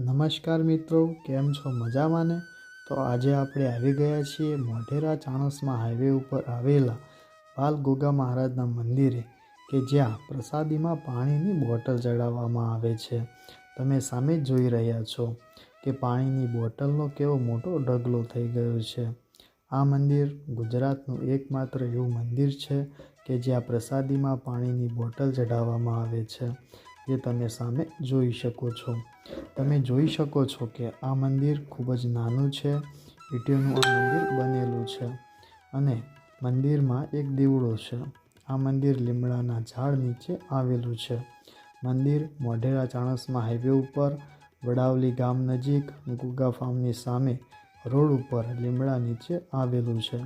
નમસ્કાર મિત્રો, કેમ છો? મજામાં ને? તો આજે આપણે આવી ગયા છીએ મોઢેરા ચાણસ્મા હાઈવે ઉપર આવેલા બાલ ગોગા મહારાજના મંદિરે, કે જ્યાં પ્રસાદીમાં પાણીની બોટલ ચડાવવામાં આવે છે. તમે સામે જ જોઈ રહ્યા છો કે પાણીની બોટલનો કેવો મોટો ઢગલો થઈ ગયો છે. આ મંદિર ગુજરાતનું એકમાત્ર એવું મંદિર છે કે જ્યાં પ્રસાદીમાં પાણીની બોટલ ચઢાવવામાં આવે છે, જે તમે સામે જોઈ શકો છો. તમે જોઈ શકો છો કે આ મંદિર ખૂબ જ નાનું છે. ઈંટોનું આ મંદિર બનેલું છે અને મંદિરમાં એક દીવડો છે. આ મંદિર લીમડાના ઝાડ નીચે આવેલું છે. મંદિર મોઢેરા ચાણસ્મા હાઈવે ઉપર વડાવલી ગામ નજીક ગોગા ફાર્મની સામે રોડ ઉપર લીમડા નીચે આવેલું છે.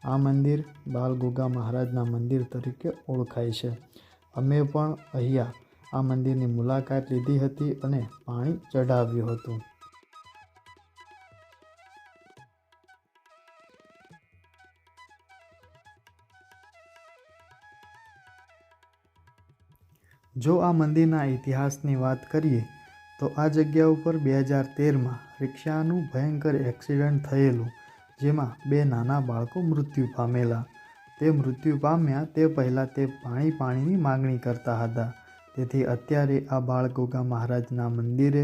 આ મંદિર બાલ ગોગા મહારાજના મંદિર તરીકે ઓળખાય છે. અમે પણ અહીંયા આ મંદિરની મુલાકાત લીધી હતી અને પાણી ચઢાવ્યું હતું. જો આ મંદિરના ઇતિહાસની વાત કરીએ તો આ જગ્યા ઉપર 2013માં રિક્ષાનું ભયંકર એક્સિડન્ટ થયેલું, જેમાં 2 નાના બાળકો મૃત્યુ પામેલા. તે મૃત્યુ પામ્યા તે પહેલાં તે પાણીની માગણી કરતા હતા. તેથી અત્યારે આ બાળ ગોગા મહારાજના મંદિરે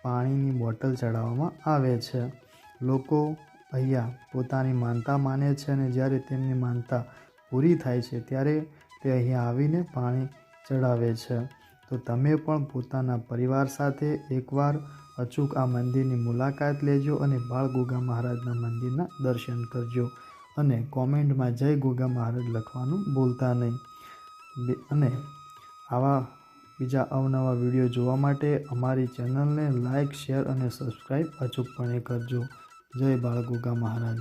પાણીની બોટલ ચડાવવામાં આવે છે. લોકો અહીંયા પોતાની માનતા માને છે અને જ્યારે તેમની માનતા પૂરી થાય છે ત્યારે તે અહીંયા આવીને પાણી ચડાવે છે. તો તમે પણ પોતાના પરિવાર સાથે એકવાર અચૂક આ મંદિરની મુલાકાત લેજો અને બાળ ગોગા મહારાજના મંદિરના દર્શન કરજો અને કોમેન્ટમાં જય ગોગા મહારાજ લખવાનું ભૂલતા નહીં. અને આવા બીજા અવનવા વિડીયો જોવા માટે અમારી ચેનલને લાઇક, શેર અને સબસ્ક્રાઈબ અચૂકપણે કરજો. જય બાળ ગોગા મહારાજ.